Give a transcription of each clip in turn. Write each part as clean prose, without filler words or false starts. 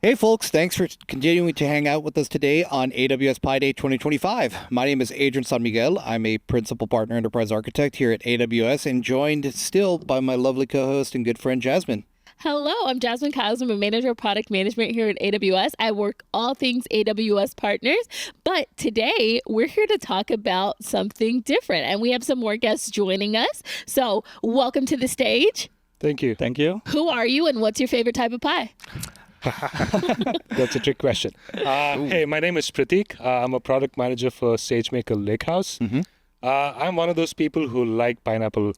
Hey folks, thanks for continuing to hang out with us today on AWS Pi Day 2025. My name is Adrian San Miguel. I'm a principal partner enterprise architect here at AWS and joined still by my lovely co-host and good friend Jasmine. Hello, I'm Jasmine Kyles. I'm a manager of product management here at AWS. I work all things AWS partners, but today we're here to talk about something different, and we have some more guests joining us. So welcome to the stage. Thank you. Thank you. Who are you and what's your favorite type of pie? That's a trick question. Hey, my name is Pratik. I'm a product manager for SageMaker Lakehouse. I'm one of those people who like pineapple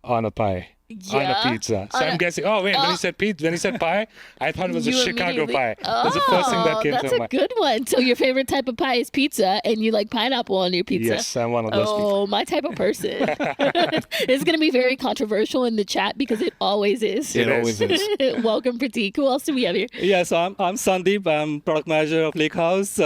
on a pie, on a pizza. So I'm guessing. Oh wait, when he said pizza, when he said pie, I thought it was a Chicago pie. That's the first thing that came to That's mind. a good one. So your favorite type of pie is pizza, and you like pineapple on your pizza. Yes, I'm one of those people. Oh, my type of person. It's going to be very controversial in the chat because it always is. It always is. Welcome, Pratik. Who else do we have here? Yeah, so I'm Sandeep. I'm product manager of Lakehouse,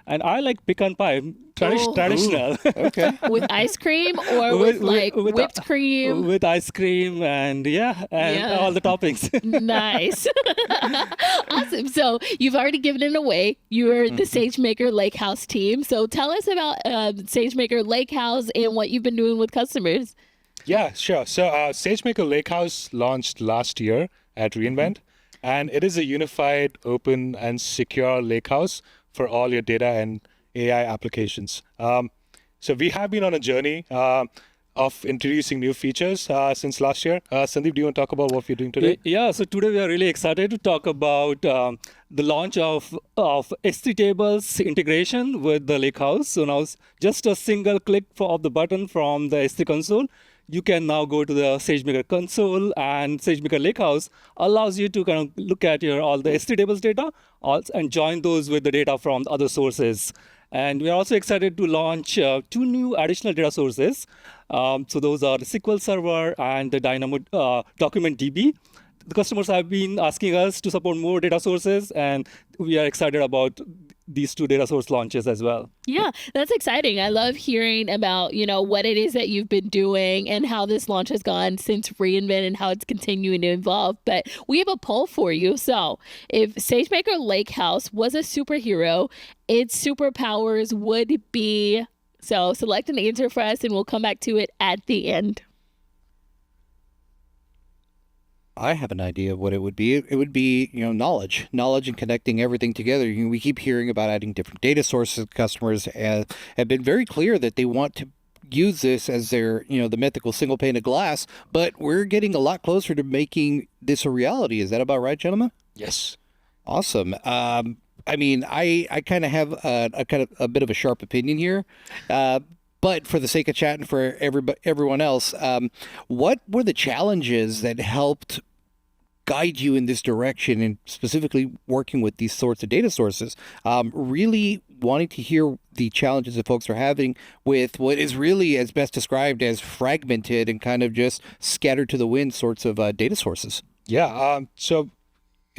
and I like pecan pie, traditional. Okay. With ice cream or with whipped cream? With ice cream and all the toppings. Nice. Awesome. So you've already given it away. You're the SageMaker Lakehouse team. So tell us about SageMaker Lakehouse and what you've been doing with customers. Yeah, sure. So SageMaker Lakehouse launched last year at reInvent, and it is a unified, open, and secure lakehouse for all your data and AI applications. So we have been on a journey of introducing new features since last year. Sandeep, do you want to talk about what we're doing today? Yeah, so today we are really excited to talk about the launch of S3 tables integration with the Lakehouse. So now it's just a single click of the button from the S3 console. You can now go to the SageMaker console, and SageMaker Lakehouse allows you to kind of look at all the S3 tables data and join those with the data from other sources. And we are also excited to launch two new additional data sources. So those are the SQL Server and the Dynamo Document DB. The customers have been asking us to support more data sources, and we are excited about these two data source launches as well. Yeah, that's exciting. I love hearing about, what it is that you've been doing and how this launch has gone since reInvent and how it's continuing to evolve. But we have a poll for you. So if SageMaker Lakehouse was a superhero, its superpowers would be... So select an answer for us and we'll come back to it at the end. I have an idea of what it would be. It would be, knowledge and connecting everything together. We keep hearing about adding different data sources. Customers have been very clear that they want to use this as their, the mythical single pane of glass, but we're getting a lot closer to making this a reality. Is that about right, gentlemen? Yes. Awesome. I kind of have a bit of a sharp opinion here. But for the sake of chat and for everyone else, what were the challenges that helped guide you in this direction, and specifically working with these sorts of data sources? Really wanting to hear the challenges that folks are having with what is really, as best described, as fragmented and kind of just scattered to the wind sorts of data sources. Yeah. So,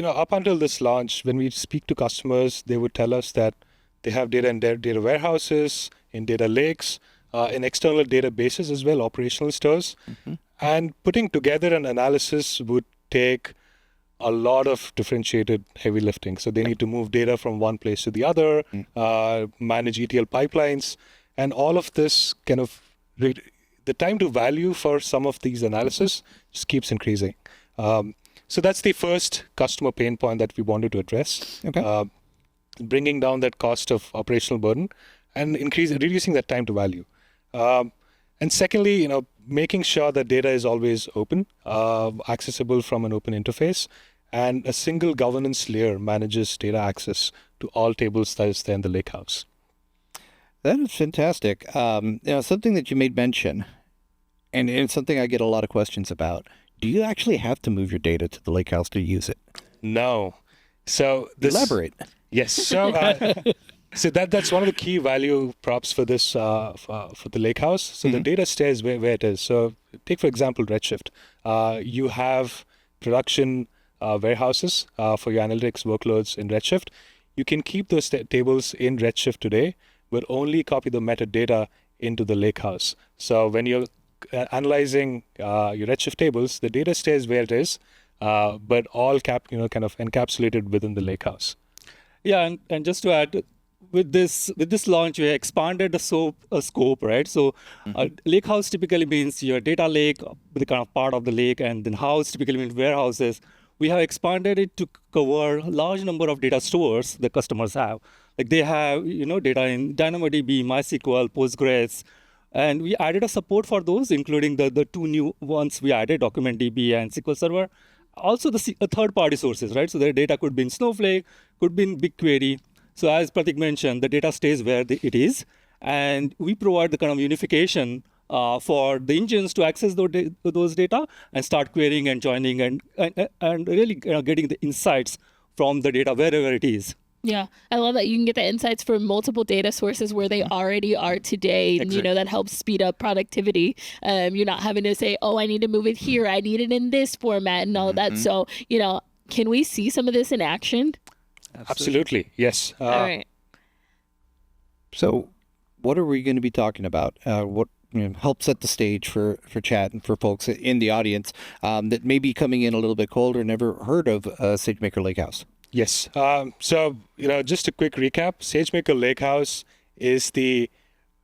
up until this launch, when we speak to customers, they would tell us that they have data in their data warehouses, in data lakes, in external databases as well, operational stores. And putting together an analysis would take a lot of differentiated heavy lifting. So they need to move data from one place to the other, manage ETL pipelines, and all of this kind of, the time to value for some of these analysis just keeps increasing. So that's the first customer pain point that we wanted to address. Okay. Bringing down that cost of operational burden and reducing that time to value. And secondly, making sure that data is always open, accessible from an open interface, and a single governance layer manages data access to all tables that is there in the Lakehouse. That is fantastic. Something that you made mention, and it's something I get a lot of questions about. Do you actually have to move your data to the Lakehouse to use it? No. So Elaborate. Yes. So that's one of the key value props for this for the Lakehouse. So the data stays where it is. So take for example Redshift. You have production warehouses for your analytics workloads in Redshift. You can keep those tables in Redshift today, but only copy the metadata into the Lakehouse. So when you're analyzing your Redshift tables, the data stays where it is. but all kind of encapsulated within the Lakehouse. Yeah, and just to add, with this launch, we expanded the scope, right? So, Lakehouse typically means your data lake, the kind of part of the lake, and then house typically means warehouses. We have expanded it to cover a large number of data stores the customers have. Like they have, data in DynamoDB, MySQL, Postgres, and we added a support for those, including the two new ones we added, DocumentDB and SQL Server. Also, the third-party sources, right? So their data could be in Snowflake, could be in BigQuery. So as Pratik mentioned, the data stays where it is, and we provide the kind of unification for the engines to access those data and start querying and joining and really getting the insights from the data wherever it is. Yeah, I love that you can get the insights from multiple data sources where they already are today. And, Exactly. that helps speed up productivity. You're not having to say, oh, I need to move it here. I need it in this format and all of that. So, can we see some of this in action? Absolutely, yes. All right. So, what are we going to be talking about? What help set the stage for chat and for folks in the audience that may be coming in a little bit cold or never heard of SageMaker Lakehouse? Yes. So, just a quick recap. SageMaker Lakehouse is the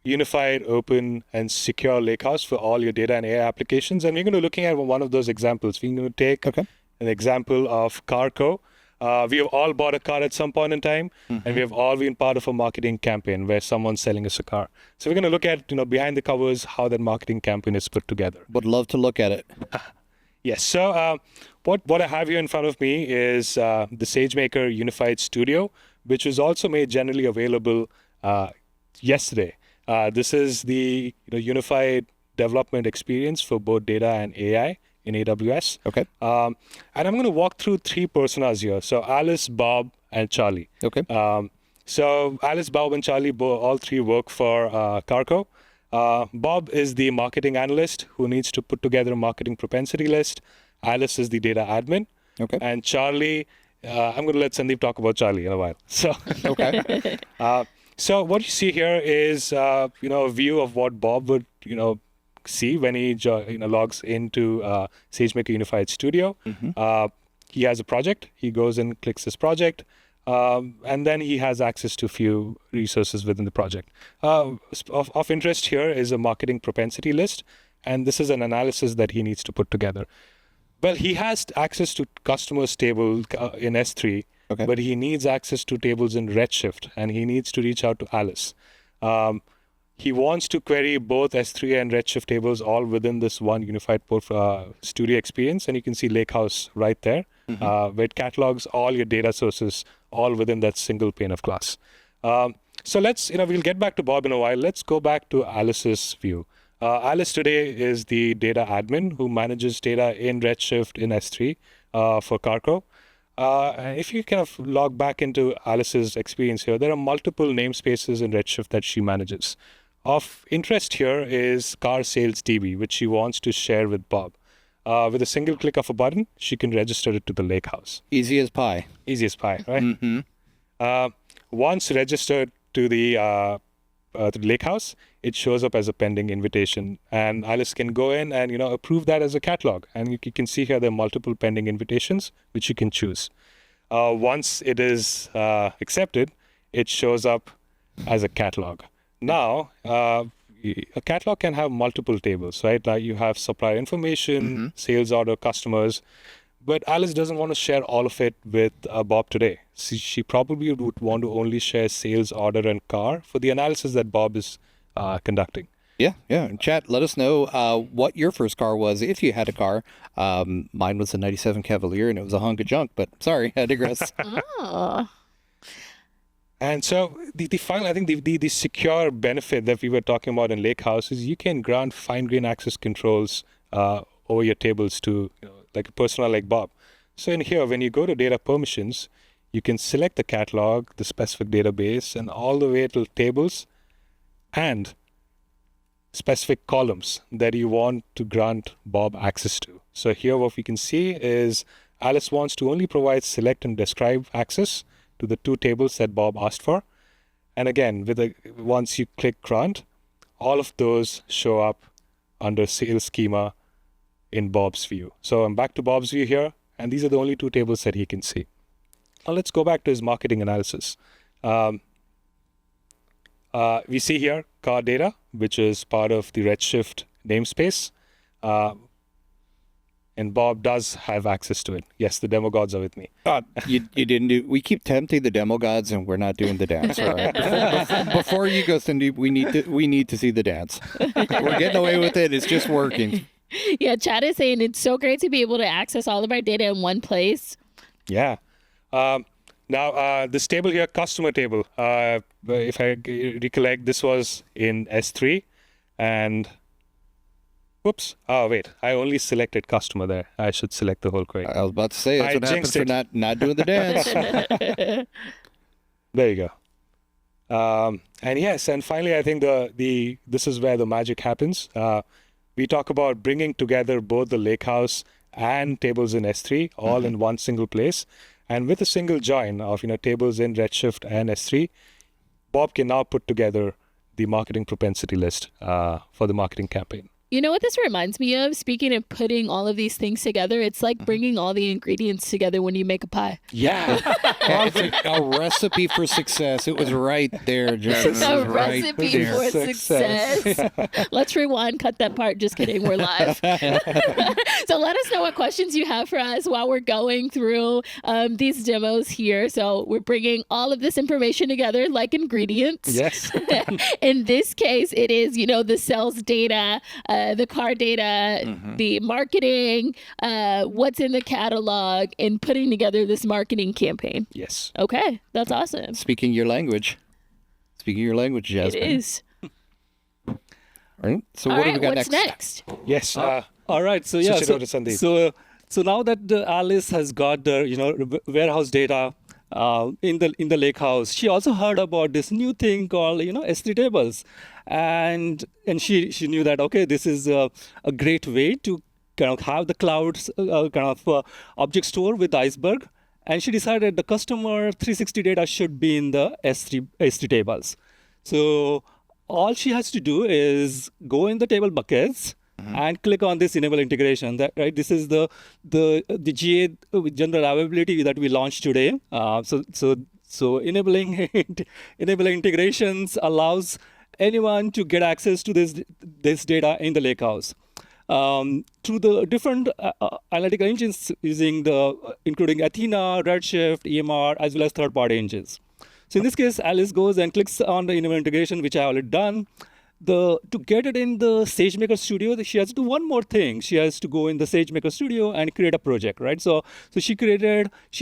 unified, open, and secure lakehouse for all your data and AI applications. And we're going to be looking at one of those examples. We're going to take an example of Carco. We have all bought a car at some point in time, and we have all been part of a marketing campaign where someone's selling us a car. So we're going to look at, behind the covers, how that marketing campaign is put together. Would love to look at it. Yes. So what I have here in front of me is the SageMaker Unified Studio, which was also made generally available yesterday. This is the unified development experience for both data and AI in AWS. Okay. And I'm going to walk through three personas here. So Alice, Bob, and Charlie. Okay. So Alice, Bob, and Charlie, all three work for Carco. Bob is the marketing analyst who needs to put together a marketing propensity list. Alice is the data admin. Okay. And Charlie, I'm going to let Sandeep talk about Charlie in a while. So, Okay. So what you see here is, a view of what Bob would, see when he logs into SageMaker Unified Studio. He has a project. He goes and clicks this project. And then he has access to a few resources within the project. Of interest here is a marketing propensity list, and this is an analysis that he needs to put together. Well, he has access to customers table in S3, but he needs access to tables in Redshift, and he needs to reach out to Alice. He wants to query both S3 and Redshift tables all within this one unified studio experience, and you can see Lakehouse right there, where it catalogs all your data sources all within that single pane of glass. So let's, we'll get back to Bob in a while. Let's go back to Alice's view. Alice today is the data admin who manages data in Redshift in S3 for Carco. If you kind of log back into Alice's experience here, there are multiple namespaces in Redshift that she manages. Of interest here is car sales DB, which she wants to share with Bob. With a single click of a button, she can register it to the Lakehouse. Easy as pie. Easy as pie, right? Once registered to the Lakehouse, it shows up as a pending invitation, and Alice can go in and approve that as a catalog. And you can see here there are multiple pending invitations which you can choose. Once it is accepted, it shows up as a catalog. Now, a catalog can have multiple tables, right? Like you have supplier information, sales order, customers. But Alice doesn't want to share all of it with Bob today. She probably would want to only share sales order and car for the analysis that Bob is conducting. Yeah. And chat, let us know what your first car was, if you had a car. Mine was a 97 Cavalier, and it was a hunk of junk, but sorry, I digress. Oh. And so the final, I think the secure benefit that we were talking about in Lakehouse is you can grant fine-grained access controls over your tables to like a persona like Bob. So in here, when you go to data permissions, you can select the catalog, the specific database, and all the way to tables and specific columns that you want to grant Bob access to. So here what we can see is Alice wants to only provide select and describe access to the two tables that Bob asked for. And again, once you click grant, all of those show up under sales schema in Bob's view. So I'm back to Bob's view here, And these are the only 2 tables that he can see. Now let's go back to his marketing analysis. We see here car data, which is part of the Redshift namespace. And Bob does have access to it. Yes, the demo gods are with me. You didn't do. We keep tempting the demo gods, and we're not doing the dance. All right. Before you go, Cindy, we need to see the dance. We're getting away with it. It's just working. Yeah, Chad is saying it's so great to be able to access all of our data in one place. Yeah. Now, this table here, customer table, if I recollect, this was in S3. And, whoops. Oh, wait. I only selected customer there. I should select the whole query. I was about to say, that's I what happens jinxed for not doing the dance. There you go. And yes, and finally, I think this is where the magic happens. We talk about bringing together both the Lakehouse and tables in S3 all in one single place. And with a single join of tables in Redshift and S3, Bob can now put together the marketing propensity list for the marketing campaign. You know what this reminds me of? Speaking of putting all of these things together, it's like bringing all the ingredients together when you make a pie. Yeah. It's a recipe for success. It was right there, John. A recipe for success. Let's rewind, cut that part. Just kidding, we're live. So let us know what questions you have for us while we're going through these demos here. So we're bringing all of this information together like ingredients. Yes. In this case, it is, the sales data, the car data, the marketing, what's in the catalog, and putting together this marketing campaign. Yes. Okay, that's awesome. Speaking your language, Jasmine. It is. All right. So All what do right, we got what's next? Yes. All right. So yeah. Switch it over to Sandeep. So now that Alice has got the warehouse data in the Lakehouse, she also heard about this new thing called S3 tables, and she knew that okay, this is a great way to kind of have the clouds object store with Iceberg, and she decided the customer 360 data should be in the S3 tables. So all she has to do is go in the table buckets and click on this enable integration. This is the GA with general availability that we launched today. So enabling integrations allows anyone to get access to this data in the Lakehouse through the different analytical engines including Athena, Redshift, EMR, as well as third-party engines. So in this case, Alice goes and clicks on the enable integration, which I already done. To get it in the SageMaker Studio, she has to do one more thing. She has to go in the SageMaker Studio and create a project, right? So she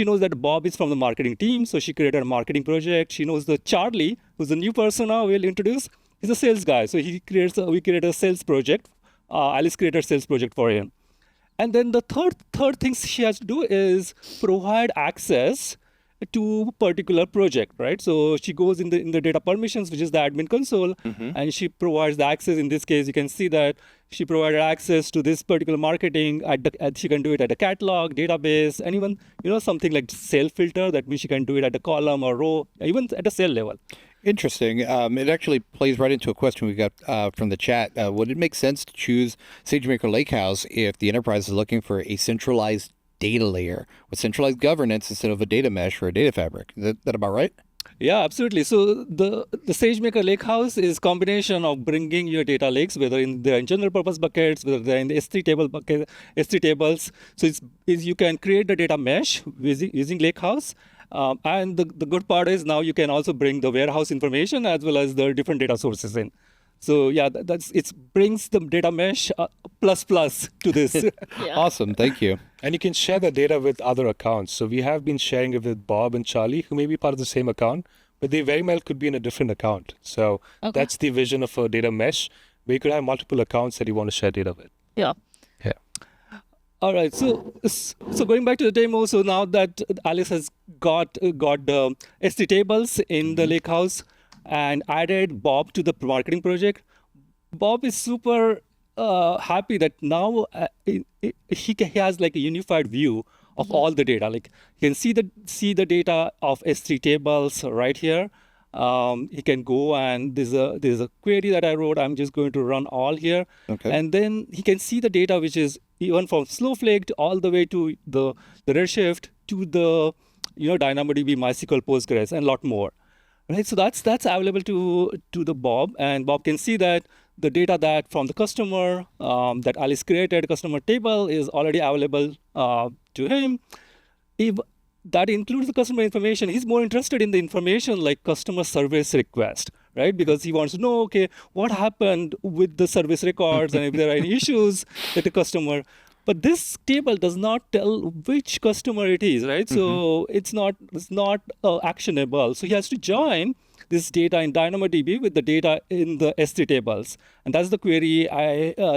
knows that Bob is from the marketing team, so she created a marketing project. She knows that Charlie, who's the new person now we'll introduce, is a sales guy. So we created a sales project. Alice created a sales project for him. And then the third thing she has to do is provide access to particular project, right? So she goes in the data permissions, which is the admin console, and she provides the access. In this case, you can see that she provided access to this particular marketing. She can do it at a catalog, database, and even something like cell filter. That means she can do it at a column or row, even at a cell level. Interesting. It actually plays right into a question we got from the chat. Would it make sense to choose SageMaker Lakehouse if the enterprise is looking for a centralized data layer with centralized governance instead of a data mesh or a data fabric? Is that about right? Yeah, absolutely. So the SageMaker Lakehouse is combination of bringing your data lakes, whether they're in general purpose buckets, whether they're in the S3 tables. So you can create the data mesh using Lakehouse. And the good part is now you can also bring the warehouse information as well as the different data sources in. So yeah, it brings the data mesh plus to this. Yeah. Awesome. Thank you. And you can share the data with other accounts. So we have been sharing it with Bob and Charlie, who may be part of the same account, but they very well could be in a different account. So that's the vision of a data mesh, where you could have multiple accounts that you want to share data with. Yeah. Yeah. All right. So going back to the demo. So now that Alice has got the S3 tables in the Lakehouse and added Bob to the marketing project, Bob is super happy that now he has like a unified view of all the data. Like you can see the data of S3 tables right here. He can go and there's a query that I wrote. I'm just going to run all here, Okay. and then he can see the data which is even from Snowflake to all the way to the Redshift to the DynamoDB, MySQL, Postgres, and a lot more. Right, so that's available to the Bob, and Bob can see that the data that from the customer that Alice created, customer table, is already available to him. If that includes the customer information, he's more interested in the information like customer service request, right? Because he wants to know, okay, what happened with the service records and if there are any issues with the customer. But this table does not tell which customer it is, right? So it's not actionable. So he has to join this data in DynamoDB with the data in the S3 tables, and that's the query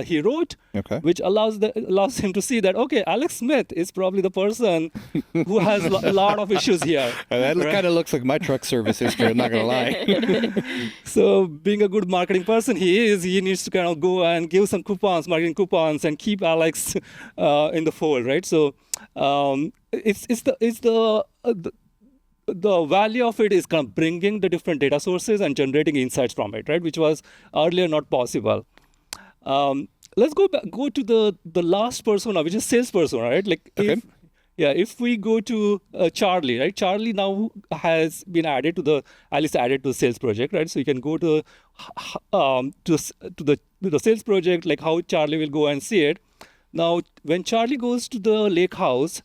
he wrote, which allows him to see that, okay, Alex Smith is probably the person who has a lot of issues here. That kind of looks like my truck service history. I'm not gonna lie. So being a good marketing person, he needs to kind of go and give some marketing coupons, and keep Alex in the fold, right? So the value of it is kind of bringing the different data sources and generating insights from it, right? Which was earlier not possible. Let's go to the last persona, which is sales persona, right? Like if we go to Charlie, right? Charlie now has been added to the sales project, right? So you can go to the sales project, like how Charlie will go and see it. Now, when Charlie goes to the Lakehouse,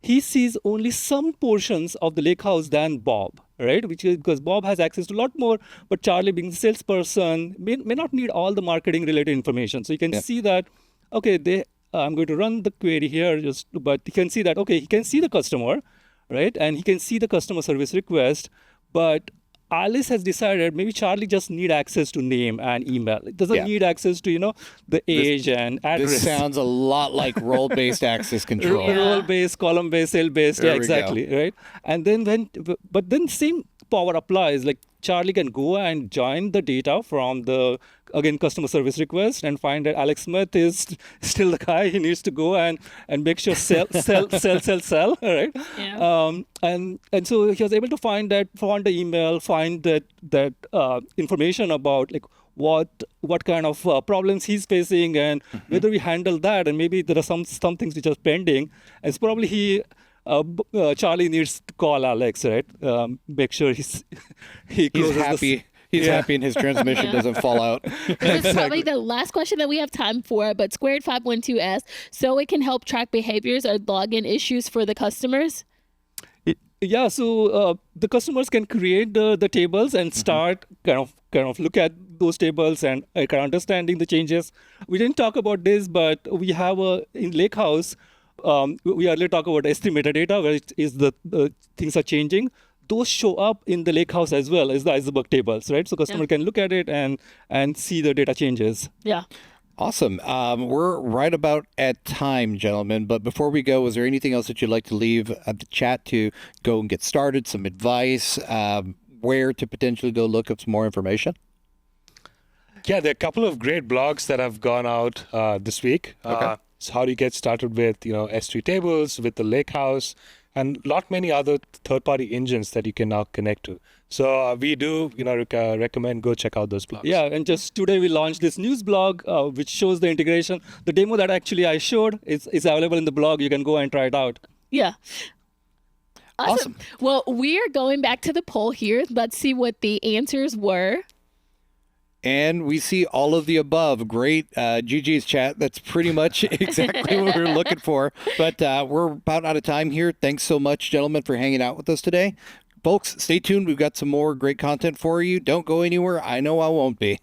he sees only some portions of the Lakehouse than Bob, right? Which is because Bob has access to a lot more, but Charlie, being the salesperson, may not need all the marketing related information. So you can see that, okay, I'm going to run the query here, but you can see that, okay, he can see the customer, right? And he can see the customer service request, but Alice has decided maybe Charlie just need access to name and email. It doesn't need access to, the age and address. This sounds a lot like role-based access control. Role-based, column-based, cell-based, exactly, right? And then but then same power applies. Like Charlie can go and join the data from the, again, customer service request and find that Alex Smith is still the guy. He needs to go and make sure sell, right? Yeah. And so he was able to find the email, find that information about like what kind of problems he's facing, and whether we handle that, and maybe there are some things which are pending. And it's probably Charlie needs to call Alex, right? Make sure he's happy. He's happy and his transmission doesn't fall out. This is probably the last question that we have time for, but Squared512 asks, so it can help track behaviors or login issues for the customers? Yeah, so the customers can create the tables and start kind of look at those tables and kind of understanding the changes. We didn't talk about this, but we have in Lakehouse, we earlier talked about S3 metadata, where it is the things are changing. Those show up in the Lakehouse as well as the iceberg tables, right? So customer can look at it and see the data changes. Yeah. Awesome. We're right about at time, gentlemen. But before we go, is there anything else that you'd like to leave at the chat to go and get started? Some advice, where to potentially go look up some more information? Yeah, there are a couple of great blogs that have gone out this week. So how do you get started with S3 tables, with the Lakehouse, and many other third-party engines that you can now connect to. So we do recommend go check out those blogs. Yeah, and just today we launched this news blog which shows the integration. The demo that actually I showed is available in the blog. You can go and try it out. Yeah. Awesome. Well, we are going back to the poll here. Let's see what the answers were. And we see all of the above. Great. GG's chat. That's pretty much exactly what we were looking for. But we're about out of time here. Thanks so much, gentlemen, for hanging out with us today. Folks, stay tuned. We've got some more great content for you. Don't go anywhere. I know I won't be.